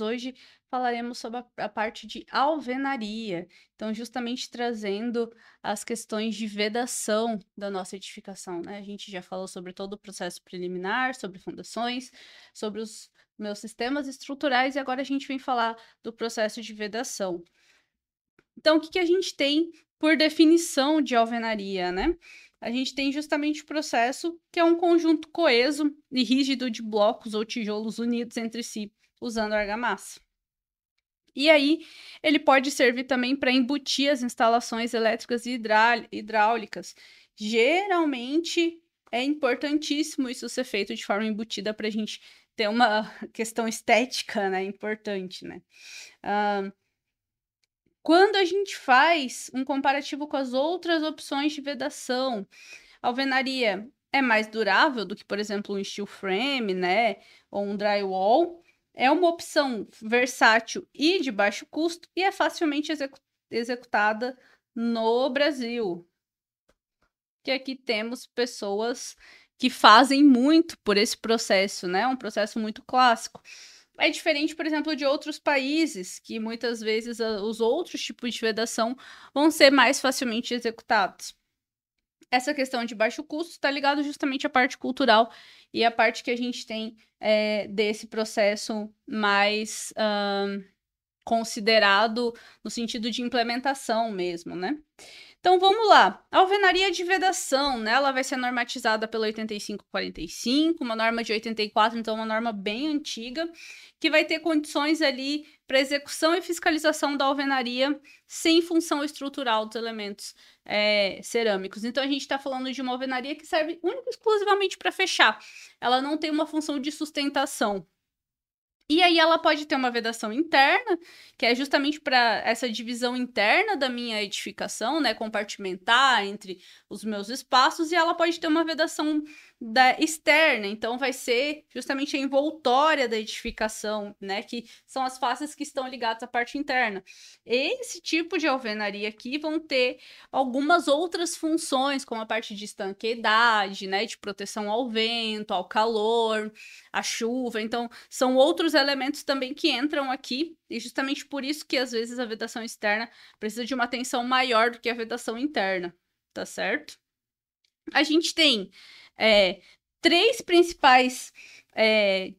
hoje falaremos sobre a parte de alvenaria. Então, justamente trazendo as questões de vedação da nossa edificação, né? A gente já falou sobre todo o processo preliminar, sobre fundações, sobre os meus sistemas estruturais, e agora a gente vem falar do processo de vedação. Então, o que a gente tem por definição de alvenaria, né? A gente tem justamente o processo que é um conjunto coeso e rígido de blocos ou tijolos unidos entre si, usando argamassa. E aí, ele pode servir também para embutir as instalações elétricas e hidráulicas. Geralmente, é importantíssimo isso ser feito de forma embutida para a gente ter uma questão estética, né? Importante, né? Quando a gente faz um comparativo com as outras opções de vedação, a alvenaria é mais durável do que, por exemplo, um steel frame, né, ou um drywall. É uma opção versátil e de baixo custo e é facilmente executada no Brasil. Que aqui temos pessoas que fazem muito por esse processo, né? Um processo muito clássico. É diferente, por exemplo, de outros países, que muitas vezes os outros tipos de vedação vão ser mais facilmente executados. Essa questão de baixo custo está ligado justamente à parte cultural e à parte que a gente tem desse processo mais considerado no sentido de implementação mesmo, né? Então vamos lá. A alvenaria de vedação, né? Ela vai ser normatizada pela 8545, uma norma de 84, então uma norma bem antiga, que vai ter condições ali para execução e fiscalização da alvenaria sem função estrutural dos elementos cerâmicos. Então a gente está falando de uma alvenaria que serve única e exclusivamente para fechar. Ela não tem uma função de sustentação. E aí ela pode ter uma vedação interna, que é justamente para essa divisão interna da minha edificação, né, compartimentar entre os meus espaços, e ela pode ter uma vedação externa, então vai ser justamente a envoltória da edificação, né, que são as faces que estão ligadas à parte interna. Esse tipo de alvenaria aqui vão ter algumas outras funções, como a parte de estanqueidade, né, de proteção ao vento, ao calor, à chuva, então são outros elementos também que entram aqui, e justamente por isso que às vezes a vedação externa precisa de uma atenção maior do que a vedação interna, tá certo? A gente tem três principais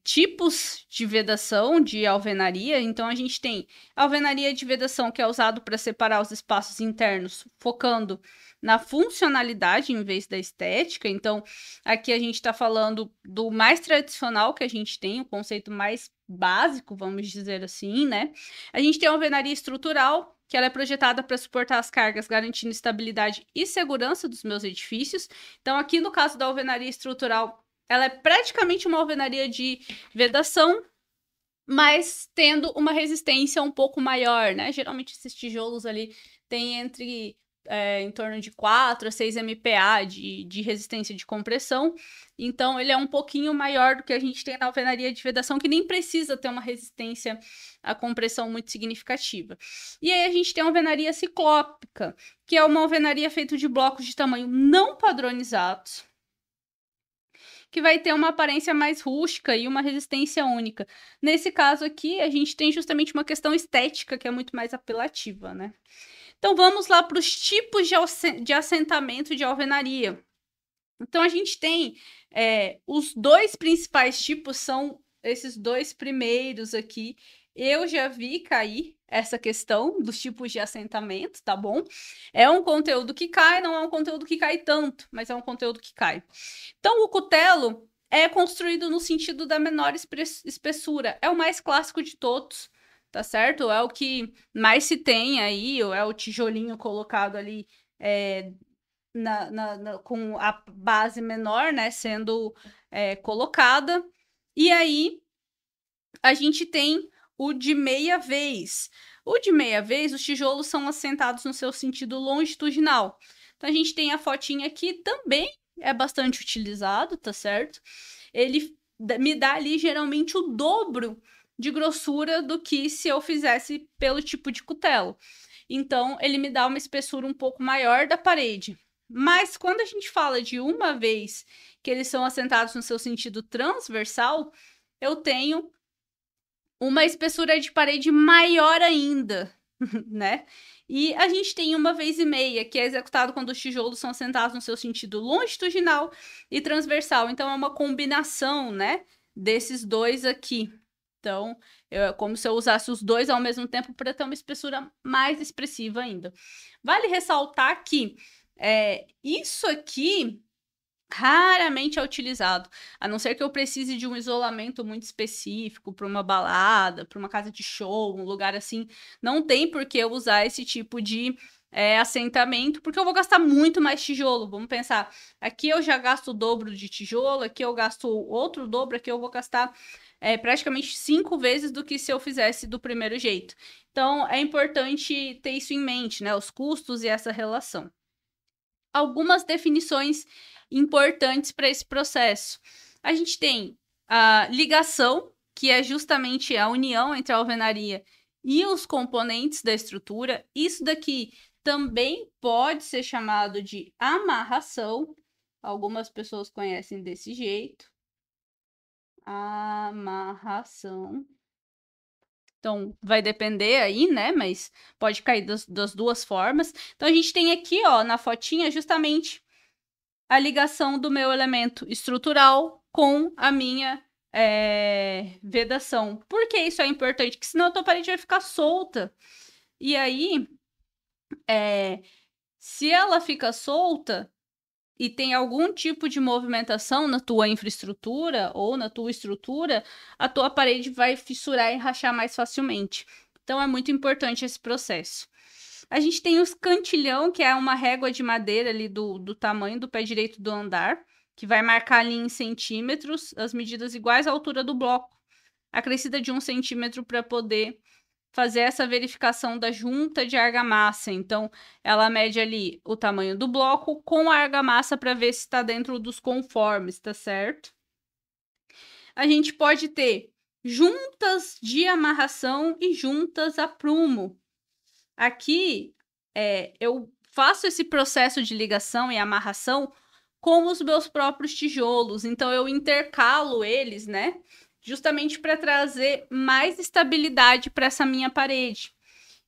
tipos de vedação de alvenaria. Então, a gente tem a alvenaria de vedação, que é usado para separar os espaços internos, focando na funcionalidade em vez da estética. Então, aqui a gente está falando do mais tradicional que a gente tem, o conceito mais básico, vamos dizer assim, né? A gente tem a alvenaria estrutural, que ela é projetada para suportar as cargas, garantindo estabilidade e segurança dos meus edifícios. Então, aqui no caso da alvenaria estrutural, ela é praticamente uma alvenaria de vedação, mas tendo uma resistência um pouco maior, né? Geralmente esses tijolos ali têm em torno de 4 a 6 MPa de resistência de compressão. Então, ele é um pouquinho maior do que a gente tem na alvenaria de vedação, que nem precisa ter uma resistência à compressão muito significativa. E aí a gente tem a alvenaria ciclópica, que é uma alvenaria feita de blocos de tamanho não padronizados, que vai ter uma aparência mais rústica e uma resistência única. Nesse caso aqui, a gente tem justamente uma questão estética que é muito mais apelativa, né? Então, vamos lá para os tipos de assentamento de alvenaria. Então, a gente tem os dois principais tipos, são esses dois primeiros aqui. Eu já vi cair essa questão dos tipos de assentamento, tá bom? É um conteúdo que cai, não é um conteúdo que cai tanto, mas é um conteúdo que cai. Então, o cutelo é construído no sentido da menor espessura. É o mais clássico de todos, tá certo? É o que mais se tem aí, ou é o tijolinho colocado ali com a base menor, né, sendo colocada. E aí, a gente tem o de meia vez. O de meia vez, os tijolos são assentados no seu sentido longitudinal. Então, a gente tem a fotinha aqui, também é bastante utilizado, tá certo? Ele me dá ali, geralmente, o dobro de grossura do que se eu fizesse pelo tipo de cutelo. Então, ele me dá uma espessura um pouco maior da parede. Mas, quando a gente fala de uma vez que eles são assentados no seu sentido transversal, eu tenho uma espessura de parede maior ainda, né? E a gente tem 1,5 vez, que é executado quando os tijolos são assentados no seu sentido longitudinal e transversal. Então, é uma combinação, né, desses dois aqui. Então, é como se eu usasse os dois ao mesmo tempo para ter uma espessura mais expressiva ainda. Vale ressaltar que isso aqui raramente é utilizado, a não ser que eu precise de um isolamento muito específico para uma balada, para uma casa de show, um lugar assim. Não tem por que eu usar esse tipo de assentamento, porque eu vou gastar muito mais tijolo. Vamos pensar, aqui eu já gasto o dobro de tijolo, aqui eu gasto outro dobro, aqui eu vou gastar praticamente 5 vezes do que se eu fizesse do primeiro jeito. Então, é importante ter isso em mente, né? Os custos e essa relação. Algumas definições importantes para esse processo. A gente tem a ligação, que é justamente a união entre a alvenaria e os componentes da estrutura. Isso daqui também pode ser chamado de amarração. Algumas pessoas conhecem desse jeito. Amarração. Então, vai depender aí, né? Mas pode cair das duas formas. Então, a gente tem aqui, ó, na fotinha, justamente a ligação do meu elemento estrutural com a minha vedação. Por que isso é importante? Porque senão a tua parede vai ficar solta. E aí, se ela fica solta e tem algum tipo de movimentação na tua infraestrutura ou na tua estrutura, a tua parede vai fissurar e rachar mais facilmente. Então, é muito importante esse processo. A gente tem os cantilhão, que é uma régua de madeira ali do tamanho do pé direito do andar, que vai marcar ali em centímetros as medidas iguais à altura do bloco, acrescida de 1 centímetro para poder fazer essa verificação da junta de argamassa. Então, ela mede ali o tamanho do bloco com a argamassa para ver se está dentro dos conformes, tá certo? A gente pode ter juntas de amarração e juntas a prumo. Aqui, eu faço esse processo de ligação e amarração com os meus próprios tijolos. Então, eu intercalo eles, né? Justamente para trazer mais estabilidade para essa minha parede.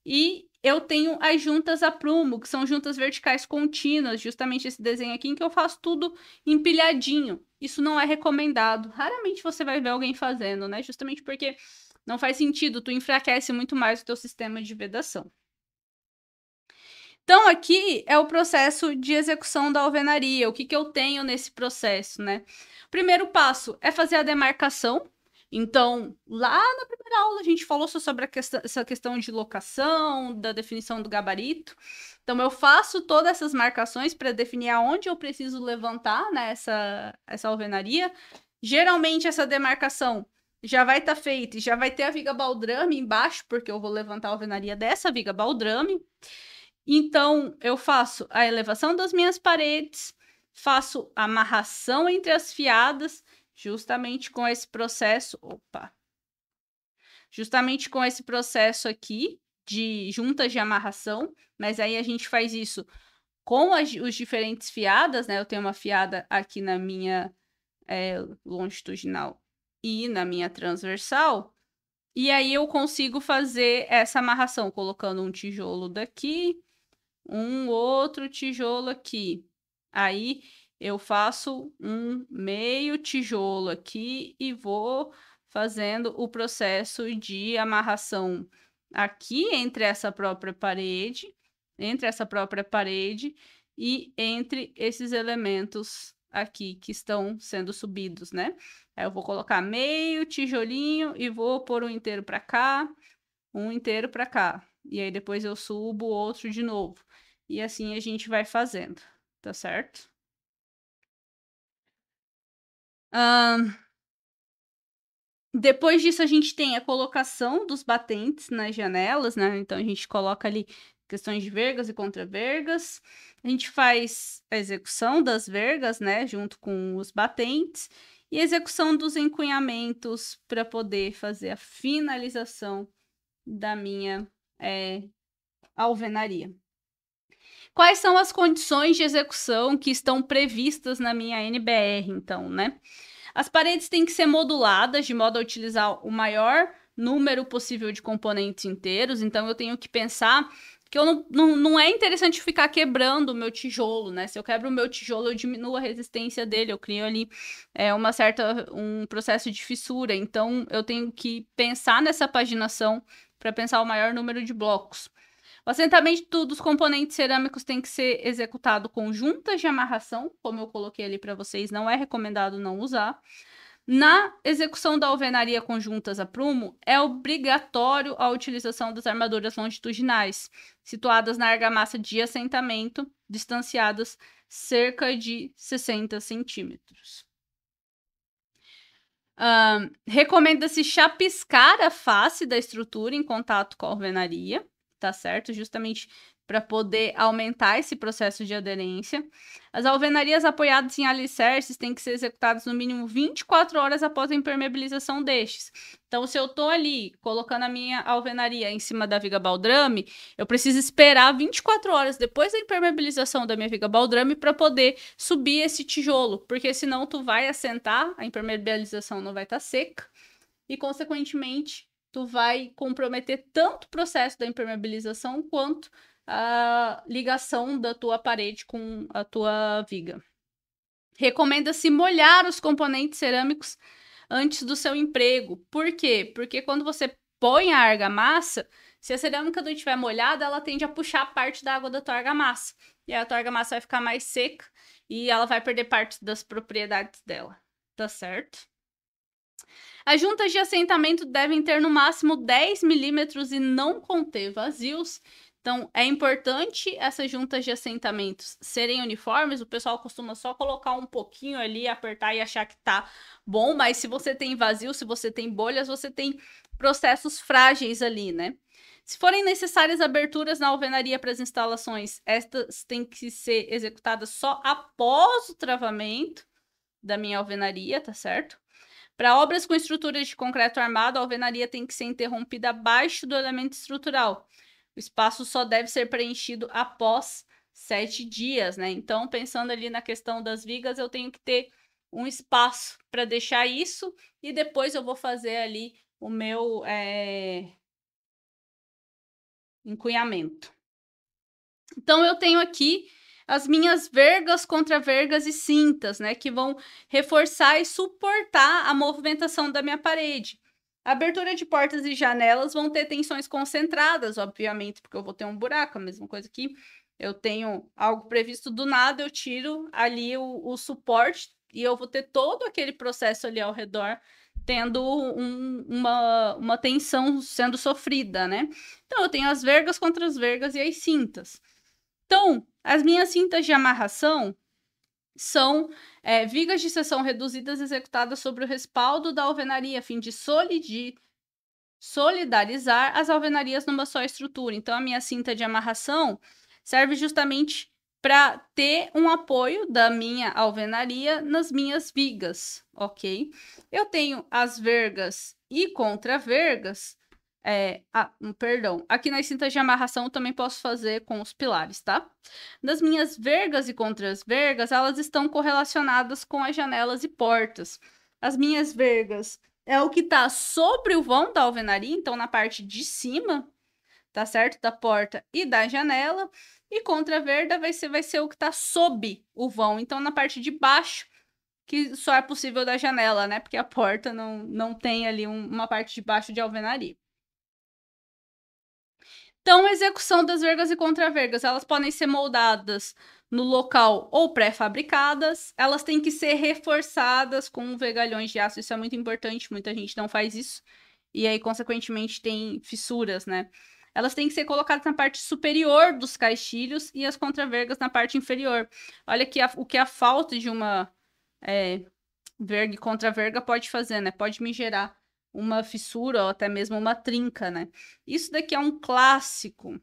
E eu tenho as juntas a prumo, que são juntas verticais contínuas, justamente esse desenho aqui, em que eu faço tudo empilhadinho. Isso não é recomendado. Raramente você vai ver alguém fazendo, né? Justamente porque não faz sentido, tu enfraquece muito mais o teu sistema de vedação. Então, aqui é o processo de execução da alvenaria. O que eu tenho nesse processo, né? O primeiro passo é fazer a demarcação. Então, lá na primeira aula, a gente falou sobre essa questão de locação, da definição do gabarito. Então, eu faço todas essas marcações para definir aonde eu preciso levantar, né, essa alvenaria. Geralmente, essa demarcação já vai estar feita e já vai ter a viga baldrame embaixo, porque eu vou levantar a alvenaria dessa viga baldrame. Então, eu faço a elevação das minhas paredes, faço a amarração entre as fiadas, justamente com esse processo, justamente com esse processo aqui de juntas de amarração, mas aí a gente faz isso com os diferentes fiadas, né? Eu tenho uma fiada aqui na minha longitudinal e na minha transversal, e aí eu consigo fazer essa amarração, colocando um tijolo daqui, um outro tijolo aqui. Aí eu faço um meio tijolo aqui e vou fazendo o processo de amarração aqui entre essa própria parede e entre esses elementos aqui que estão sendo subidos, né? Aí eu vou colocar meio tijolinho e vou pôr um inteiro para cá, um inteiro para cá. E aí depois eu subo outro de novo. E assim a gente vai fazendo, tá certo? Depois disso, a gente tem a colocação dos batentes nas janelas, né? Então, a gente coloca ali questões de vergas e contravergas. A gente faz a execução das vergas, né? Junto com os batentes. E a execução dos encunhamentos para poder fazer a finalização da minha alvenaria. Quais são as condições de execução que estão previstas na minha NBR, então, né? As paredes têm que ser moduladas de modo a utilizar o maior número possível de componentes inteiros, então eu tenho que pensar que eu não é interessante ficar quebrando o meu tijolo, né? Se eu quebro o meu tijolo, eu diminuo a resistência dele, eu crio ali um processo de fissura. Então, eu tenho que pensar nessa paginação para pensar o maior número de blocos. O assentamento dos componentes cerâmicos tem que ser executado com juntas de amarração, como eu coloquei ali para vocês, não é recomendado não usar. Na execução da alvenaria com juntas a prumo, é obrigatório a utilização das armaduras longitudinais, situadas na argamassa de assentamento, distanciadas cerca de 60 centímetros. Recomenda-se chapiscar a face da estrutura em contato com a alvenaria, tá certo? Justamente para poder aumentar esse processo de aderência. As alvenarias apoiadas em alicerces têm que ser executadas no mínimo 24 horas após a impermeabilização destes. Então, se eu estou ali colocando a minha alvenaria em cima da viga baldrame, eu preciso esperar 24 horas depois da impermeabilização da minha viga baldrame para poder subir esse tijolo, porque senão tu vai assentar, a impermeabilização não vai estar seca e, consequentemente, tu vai comprometer tanto o processo da impermeabilização quanto a ligação da tua parede com a tua viga. Recomenda-se molhar os componentes cerâmicos antes do seu emprego. Por quê? Porque quando você põe a argamassa, se a cerâmica não estiver molhada, ela tende a puxar parte da água da tua argamassa. E a tua argamassa vai ficar mais seca e ela vai perder parte das propriedades dela. Tá certo? As juntas de assentamento devem ter no máximo 10 milímetros e não conter vazios. Então, é importante essas juntas de assentamentos serem uniformes. O pessoal costuma só colocar um pouquinho ali, apertar e achar que tá bom, mas se você tem vazio, se você tem bolhas, você tem processos frágeis ali, né? Se forem necessárias aberturas na alvenaria para as instalações, estas têm que ser executadas só após o travamento da minha alvenaria, tá certo? Para obras com estruturas de concreto armado, a alvenaria tem que ser interrompida abaixo do elemento estrutural. O espaço só deve ser preenchido após 7 dias, né? Então, pensando ali na questão das vigas, eu tenho que ter um espaço para deixar isso e depois eu vou fazer ali o meu encunhamento. Então, eu tenho aqui as minhas vergas, contravergas e cintas, né, que vão reforçar e suportar a movimentação da minha parede. A abertura de portas e janelas vão ter tensões concentradas, obviamente, porque eu vou ter um buraco, a mesma coisa que eu tenho algo previsto do nada, eu tiro ali o suporte e eu vou ter todo aquele processo ali ao redor tendo uma tensão sendo sofrida, né? Então, eu tenho as vergas contra as vergas e as cintas. Então, as minhas cintas de amarração são vigas de seção reduzidas executadas sobre o respaldo da alvenaria, a fim de solidarizar as alvenarias numa só estrutura. Então, a minha cinta de amarração serve justamente para ter um apoio da minha alvenaria nas minhas vigas, ok? Eu tenho as vergas e contravergas. Perdão. Aqui nas cintas de amarração eu também posso fazer com os pilares, tá? Das minhas vergas e contras-vergas, elas estão correlacionadas com as janelas e portas. As minhas vergas é o que tá sobre o vão da alvenaria, então na parte de cima, tá certo? Da porta e da janela. E contraverga vai ser o que tá sob o vão, então na parte de baixo, que só é possível da janela, né? Porque a porta não tem ali uma parte de baixo de alvenaria. Então, a execução das vergas e contravergas, elas podem ser moldadas no local ou pré-fabricadas, elas têm que ser reforçadas com vergalhões de aço, isso é muito importante, muita gente não faz isso, e aí, consequentemente, tem fissuras, né? Elas têm que ser colocadas na parte superior dos caixilhos e as contravergas na parte inferior. Olha que o que a falta de uma verga e contraverga pode fazer, né? Pode me gerar uma fissura ou até mesmo uma trinca, né? Isso daqui é um clássico.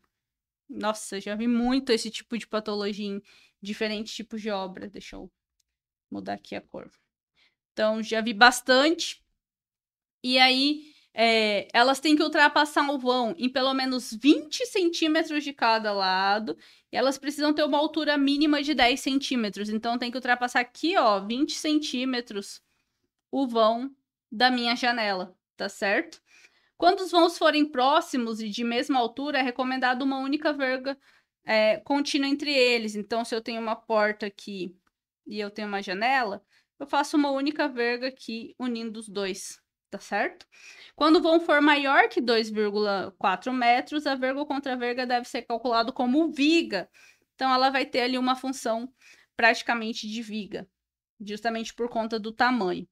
Nossa, já vi muito esse tipo de patologia em diferentes tipos de obra. Deixa eu mudar aqui a cor. Então, já vi bastante. E aí, elas têm que ultrapassar o vão em pelo menos 20 centímetros de cada lado. E elas precisam ter uma altura mínima de 10 centímetros. Então, tem que ultrapassar aqui, ó, 20 centímetros o vão da minha janela, tá certo? Quando os vãos forem próximos e de mesma altura, é recomendado uma única verga contínua entre eles. Então, se eu tenho uma porta aqui e eu tenho uma janela, eu faço uma única verga aqui unindo os dois, tá certo? Quando o vão for maior que 2,4 metros, a verga ou contra-verga deve ser calculado como viga. Então, ela vai ter ali uma função praticamente de viga, justamente por conta do tamanho.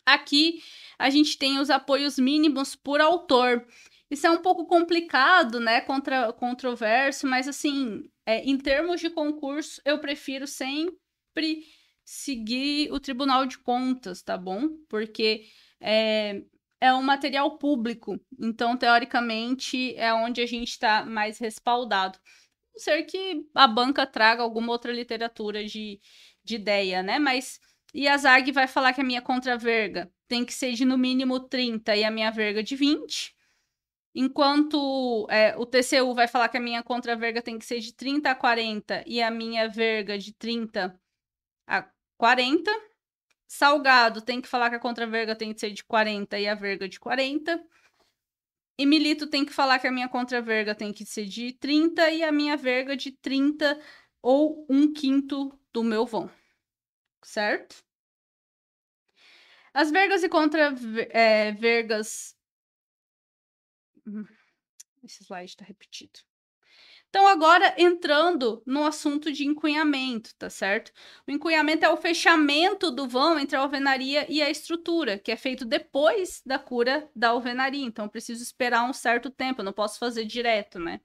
Aqui a gente tem os apoios mínimos por autor. Isso é um pouco complicado, né? Controverso, mas assim, em termos de concurso, eu prefiro sempre seguir o Tribunal de Contas, tá bom? Porque é um material público, então, teoricamente, é onde a gente está mais respaldado. A não ser que a banca traga alguma outra literatura de ideia, né? Mas. E a ZAG vai falar que a minha contra-verga tem que ser de no mínimo 30 e a minha verga de 20. Enquanto o TCU vai falar que a minha contra-verga tem que ser de 30 a 40 e a minha verga de 30 a 40. Salgado tem que falar que a contra-verga tem que ser de 40 e a verga de 40. E Milito tem que falar que a minha contra-verga tem que ser de 30 e a minha verga de 30 ou 1/5 do meu vão. Certo? As vergas e contra-vergas. Esse slide está repetido. Então, agora entrando no assunto de encunhamento, tá certo? O encunhamento é o fechamento do vão entre a alvenaria e a estrutura, que é feito depois da cura da alvenaria. Então, eu preciso esperar um certo tempo, eu não posso fazer direto, né?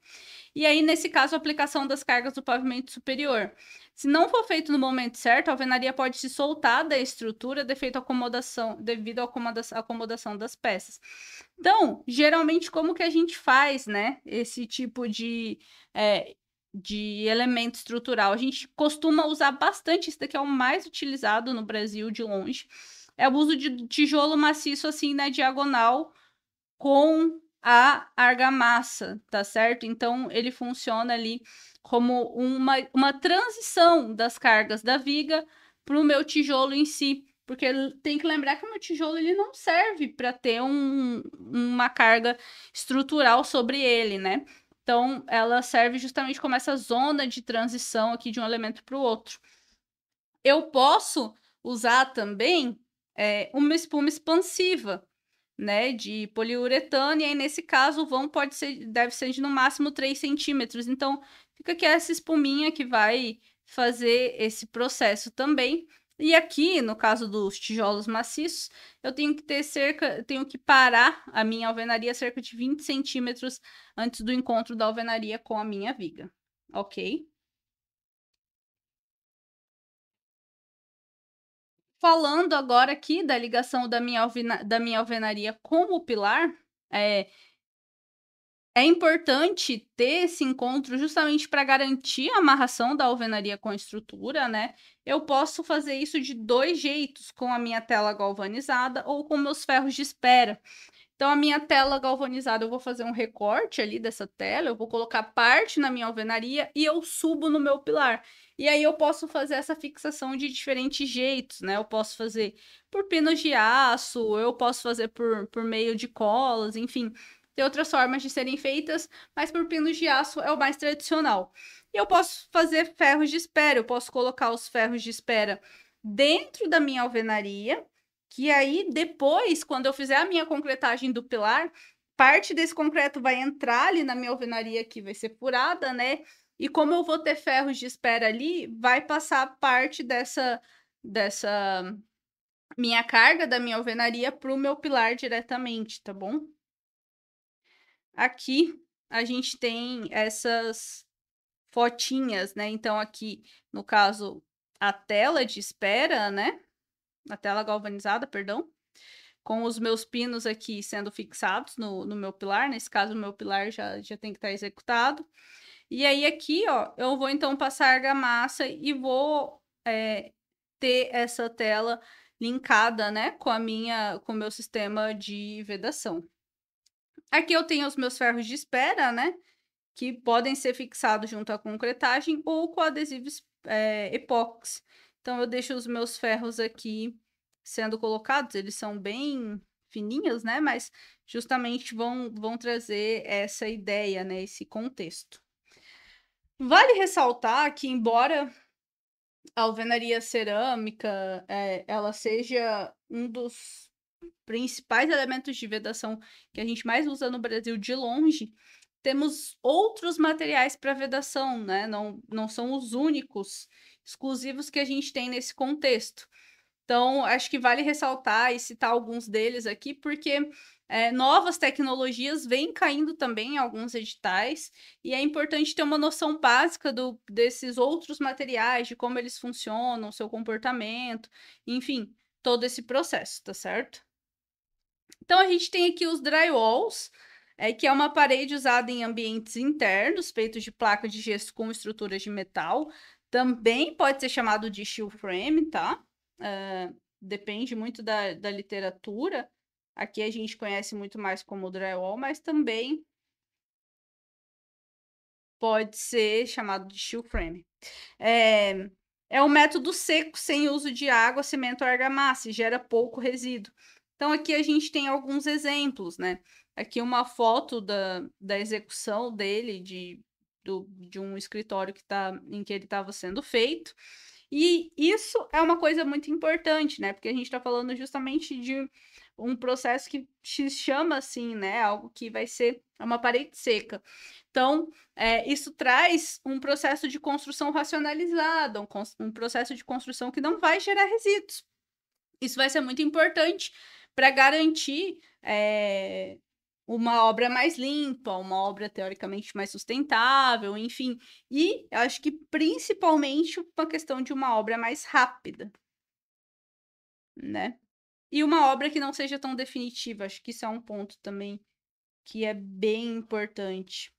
E aí, nesse caso, a aplicação das cargas do pavimento superior. Se não for feito no momento certo, a alvenaria pode se soltar da estrutura devido à acomodação das peças. Então, geralmente, como que a gente faz, né, esse tipo de elemento estrutural? A gente costuma usar bastante, esse daqui é o mais utilizado no Brasil, de longe, é o uso de tijolo maciço, assim, na diagonal, com a argamassa, tá certo? Então, ele funciona ali como uma transição das cargas da viga para o meu tijolo em si. Porque tem que lembrar que o meu tijolo ele não serve para ter uma carga estrutural sobre ele, né? Então, ela serve justamente como essa zona de transição aqui de um elemento para o outro. Eu posso usar também uma espuma expansiva, né, de poliuretano, e aí nesse caso o vão deve ser de no máximo 3 centímetros. Então, fica aqui essa espuminha que vai fazer esse processo também. E aqui, no caso dos tijolos maciços, eu tenho que parar a minha alvenaria cerca de 20 centímetros antes do encontro da alvenaria com a minha viga, ok? Falando agora aqui da ligação da minha alvenaria com o pilar, é importante ter esse encontro justamente para garantir a amarração da alvenaria com a estrutura, né? Eu posso fazer isso de 2 jeitos, com a minha tela galvanizada ou com meus ferros de espera. Então, a minha tela galvanizada, eu vou fazer um recorte ali dessa tela, eu vou colocar parte na minha alvenaria e eu subo no meu pilar. E aí eu posso fazer essa fixação de diferentes jeitos, né? Eu posso fazer por pinos de aço, eu posso fazer por meio de colas, enfim. Tem outras formas de serem feitas, mas por pinos de aço é o mais tradicional. E eu posso fazer ferros de espera, eu posso colocar os ferros de espera dentro da minha alvenaria, que aí depois, quando eu fizer a minha concretagem do pilar, parte desse concreto vai entrar ali na minha alvenaria, que vai ser furada, né? E como eu vou ter ferros de espera ali, vai passar parte dessa minha carga da minha alvenaria para o meu pilar diretamente, tá bom? Aqui a gente tem essas fotinhas, né? Então, aqui, no caso, a tela de espera, né? A tela galvanizada, perdão, com os meus pinos aqui sendo fixados no meu pilar. Nesse caso, o meu pilar já tem que estar executado. E aí, aqui, ó, eu vou então passar argamassa e vou ter essa tela linkada, né, com o meu sistema de vedação. Aqui eu tenho os meus ferros de espera, né, que podem ser fixados junto à concretagem ou com adesivos epóxi. Então, eu deixo os meus ferros aqui sendo colocados, eles são bem fininhas, né? Mas justamente vão trazer essa ideia, né? Esse contexto. Vale ressaltar que, embora a alvenaria cerâmica ela seja um dos principais elementos de vedação que a gente mais usa no Brasil de longe, temos outros materiais para vedação, né? Não são os únicos exclusivos que a gente tem nesse contexto. Então, acho que vale ressaltar e citar alguns deles aqui, porque novas tecnologias vêm caindo também em alguns editais, e é importante ter uma noção básica desses outros materiais, de como eles funcionam, seu comportamento, enfim, todo esse processo, tá certo? Então, a gente tem aqui os drywalls, que é uma parede usada em ambientes internos, feitos de placa de gesso com estruturas de metal. Também pode ser chamado de steel frame, tá? Depende muito da literatura. Aqui a gente conhece muito mais como drywall, mas também pode ser chamado de steel frame. É um método seco, sem uso de água, cimento ou argamassa, e gera pouco resíduo. Então, aqui a gente tem alguns exemplos, né? Aqui uma foto da execução dele, de um escritório em que ele estava sendo feito. E isso é uma coisa muito importante, né? Porque a gente está falando justamente de um processo que se chama assim, né? Algo que vai ser uma parede seca. Então, isso traz um processo de construção racionalizada, um processo de construção que não vai gerar resíduos. Isso vai ser muito importante para garantir uma obra mais limpa, uma obra teoricamente mais sustentável, enfim. E eu acho que principalmente uma questão de uma obra mais rápida, né? E uma obra que não seja tão definitiva. Acho que isso é um ponto também que é bem importante.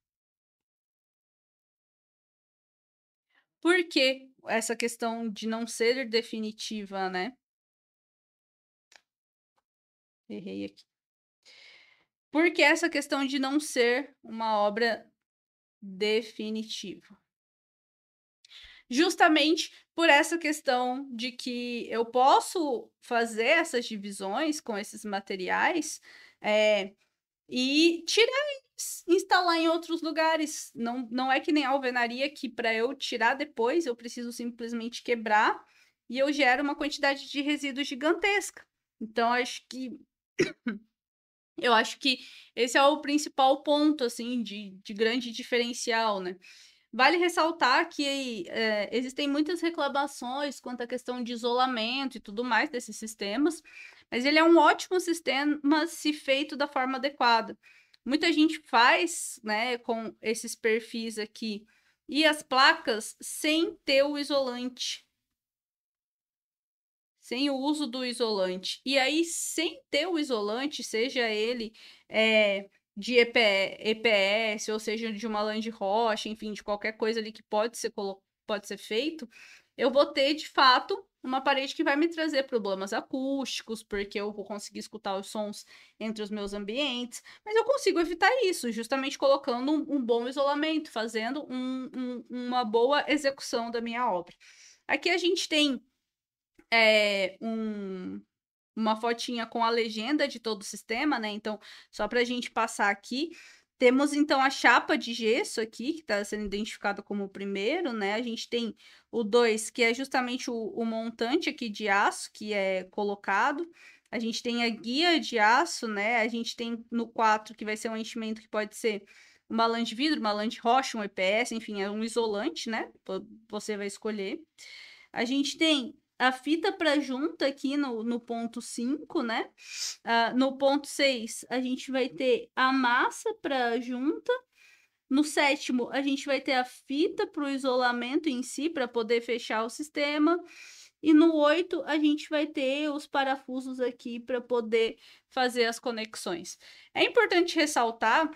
Por que essa questão de não ser definitiva, né? Errei aqui. Por que essa questão de não ser uma obra definitiva? Justamente por essa questão de que eu posso fazer essas divisões com esses materiais e tirar eles, instalar em outros lugares. Não é que nem a alvenaria, que para eu tirar depois eu preciso simplesmente quebrar e eu gero uma quantidade de resíduo gigantesca. Então, eu acho que esse é o principal ponto, assim, de grande diferencial, né? Vale ressaltar que existem muitas reclamações quanto à questão de isolamento e tudo mais desses sistemas, mas ele é um ótimo sistema se feito da forma adequada. Muita gente faz, né, com esses perfis aqui e as placas sem ter o isolante, sem o uso do isolante. E aí, sem ter o isolante, seja ele de EPS, ou seja, de uma lã de rocha, enfim, de qualquer coisa ali que pode ser feito, eu vou ter, de fato, uma parede que vai me trazer problemas acústicos, porque eu vou conseguir escutar os sons entre os meus ambientes, mas eu consigo evitar isso, justamente colocando um bom isolamento, fazendo uma boa execução da minha obra. Aqui a gente tem uma fotinha com a legenda de todo o sistema, né? Então, só para a gente passar aqui, temos então a chapa de gesso aqui, que está sendo identificada como o primeiro, né? A gente tem o 2, que é justamente o montante aqui de aço que é colocado. A gente tem a guia de aço, né? A gente tem no 4, que vai ser um enchimento que pode ser uma lã de vidro, uma lã de rocha, um EPS, enfim, é um isolante, né? Você vai escolher. A gente tem a fita para junta aqui no ponto 5, né? No ponto 6, a gente vai ter a massa para junta. No 7º, a gente vai ter a fita para o isolamento em si, para poder fechar o sistema. E no 8, a gente vai ter os parafusos aqui para poder fazer as conexões. É importante ressaltar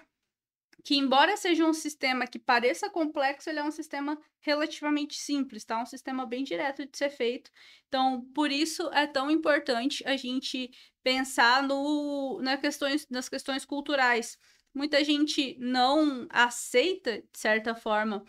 que, embora seja um sistema que pareça complexo, ele é um sistema relativamente simples, tá? Um sistema bem direto de ser feito. Então, por isso é tão importante a gente pensar nas questões culturais. Muita gente não aceita, de certa forma,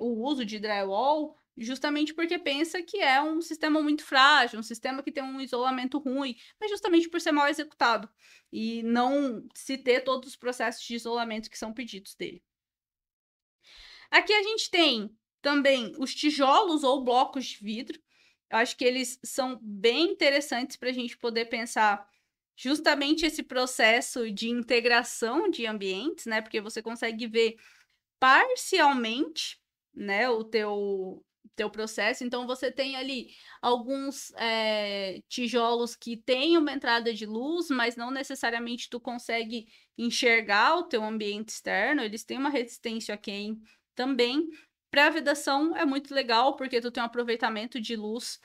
o uso de drywall, justamente porque pensa que é um sistema muito frágil, um sistema que tem um isolamento ruim, mas justamente por ser mal executado e não se ter todos os processos de isolamento que são pedidos dele. Aqui a gente tem também os tijolos ou blocos de vidro. Eu acho que eles são bem interessantes para a gente poder pensar justamente esse processo de integração de ambientes, né? Porque você consegue ver parcialmente, né, o teu processo. Então, você tem ali alguns tijolos que têm uma entrada de luz, mas não necessariamente tu consegue enxergar o teu ambiente externo. Eles têm uma resistência a queima também. Para a vedação é muito legal, porque tu tem um aproveitamento de luz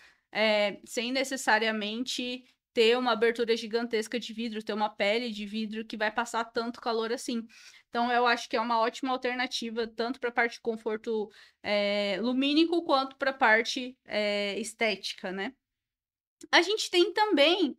sem necessariamente ter uma abertura gigantesca de vidro, ter uma pele de vidro que vai passar tanto calor assim. Então, eu acho que é uma ótima alternativa, tanto para a parte de conforto lumínico, quanto para a parte estética, né? A gente tem também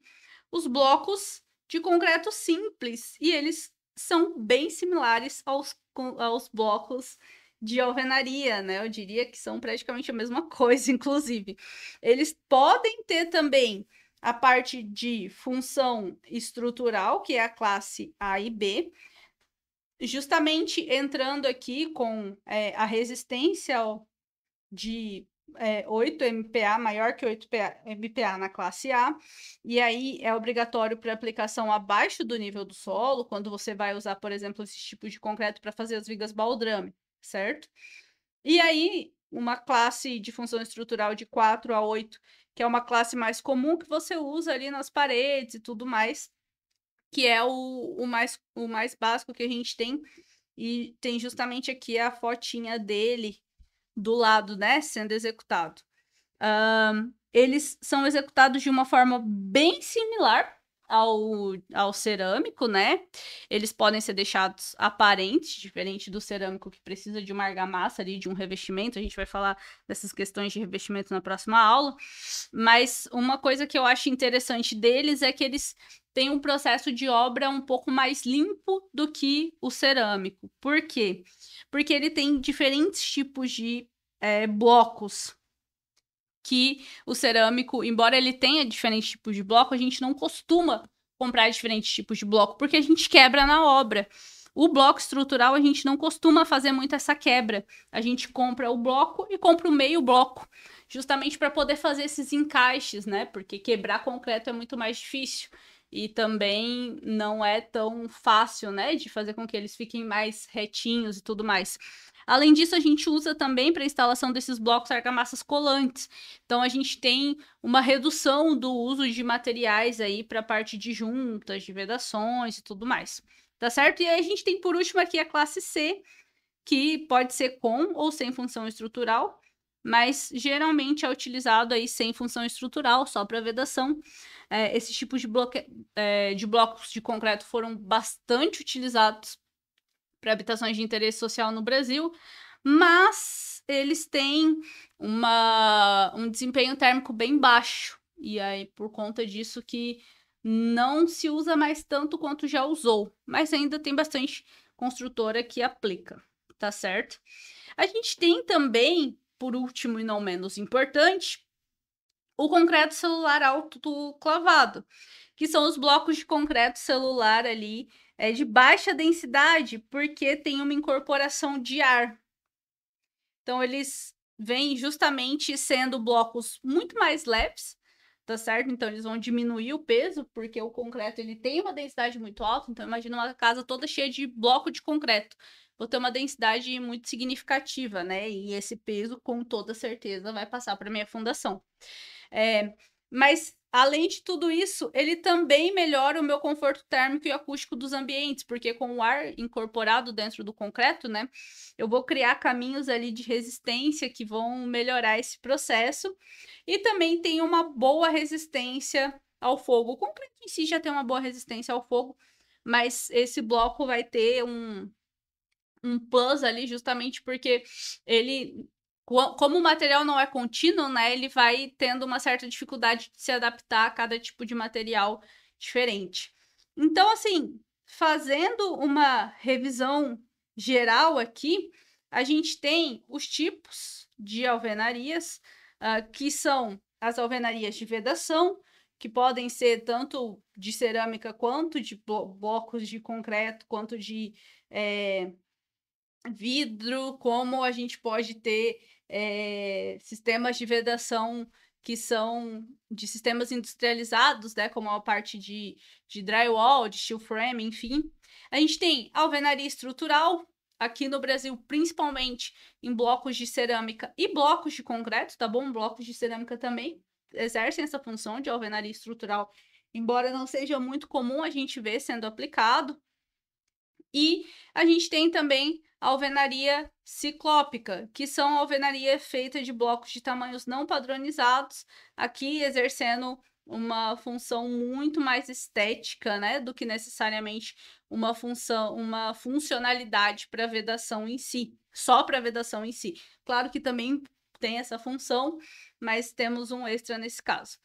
os blocos de concreto simples, e eles são bem similares aos blocos de alvenaria, né? Eu diria que são praticamente a mesma coisa, inclusive. Eles podem ter também a parte de função estrutural, que é a classe A e B, justamente entrando aqui com a resistência de 8 MPa, maior que 8 MPa na classe A, e aí é obrigatório para aplicação abaixo do nível do solo, quando você vai usar, por exemplo, esse tipo de concreto para fazer as vigas baldrame, certo? E aí, uma classe de função estrutural de 4 a 8, que é uma classe mais comum que você usa ali nas paredes e tudo mais, que é o mais básico que a gente tem, e tem justamente aqui a fotinha dele do lado, né, sendo executado. Eles são executados de uma forma bem similar ao cerâmico, né? Eles podem ser deixados aparentes, diferente do cerâmico que precisa de uma argamassa ali, de um revestimento. A gente vai falar dessas questões de revestimento na próxima aula. Mas uma coisa que eu acho interessante deles é que eles têm um processo de obra um pouco mais limpo do que o cerâmico. Por quê? Porque ele tem diferentes tipos de blocos que o cerâmico, embora ele tenha diferentes tipos de bloco, a gente não costuma comprar diferentes tipos de bloco, porque a gente quebra na obra. O bloco estrutural, a gente não costuma fazer muito essa quebra. A gente compra o bloco e compra o meio bloco, justamente para poder fazer esses encaixes, né? Porque quebrar concreto é muito mais difícil. E também não é tão fácil, né? De fazer com que eles fiquem mais retinhos e tudo mais. Além disso, a gente usa também para a instalação desses blocos argamassas colantes. Então, a gente tem uma redução do uso de materiais aí para a parte de juntas, de vedações e tudo mais. Tá certo? E aí a gente tem por último aqui a classe C, que pode ser com ou sem função estrutural, mas geralmente é utilizado aí sem função estrutural, só para vedação. Esses tipos de blocos de concreto foram bastante utilizados para habitações de interesse social no Brasil, mas eles têm um desempenho térmico bem baixo. E aí, por conta disso, que não se usa mais tanto quanto já usou. Mas ainda tem bastante construtora que aplica, tá certo? A gente tem também, por último e não menos importante, o concreto celular autoclavado, que são os blocos de concreto celular ali de baixa densidade, porque tem uma incorporação de ar. Então, eles vêm justamente sendo blocos muito mais leves, tá certo? Então, eles vão diminuir o peso, porque o concreto ele tem uma densidade muito alta. Então, imagina uma casa toda cheia de bloco de concreto. Vou ter uma densidade muito significativa, né? E esse peso, com toda certeza, vai passar para minha fundação. Mas, além de tudo isso, ele também melhora o meu conforto térmico e acústico dos ambientes, porque com o ar incorporado dentro do concreto, né, eu vou criar caminhos ali de resistência que vão melhorar esse processo. E também tem uma boa resistência ao fogo. O concreto em si já tem uma boa resistência ao fogo, mas esse bloco vai ter um plus ali, justamente porque ele, como o material não é contínuo, né, ele vai tendo uma certa dificuldade de se adaptar a cada tipo de material diferente. Então, assim, fazendo uma revisão geral aqui, a gente tem os tipos de alvenarias, que são as alvenarias de vedação, que podem ser tanto de cerâmica quanto de blocos de concreto, quanto de vidro, como a gente pode ter sistemas de vedação que são de sistemas industrializados, né, como a parte de drywall, de steel frame, enfim. A gente tem alvenaria estrutural, aqui no Brasil, principalmente em blocos de cerâmica e blocos de concreto, tá bom? Blocos de cerâmica também exercem essa função de alvenaria estrutural, embora não seja muito comum a gente ver sendo aplicado. E a gente tem também a alvenaria ciclópica, que são alvenaria feita de blocos de tamanhos não padronizados, aqui exercendo uma função muito mais estética, né, do que necessariamente uma funcionalidade para a vedação em si, só para a vedação em si. Claro que também tem essa função, mas temos um extra nesse caso.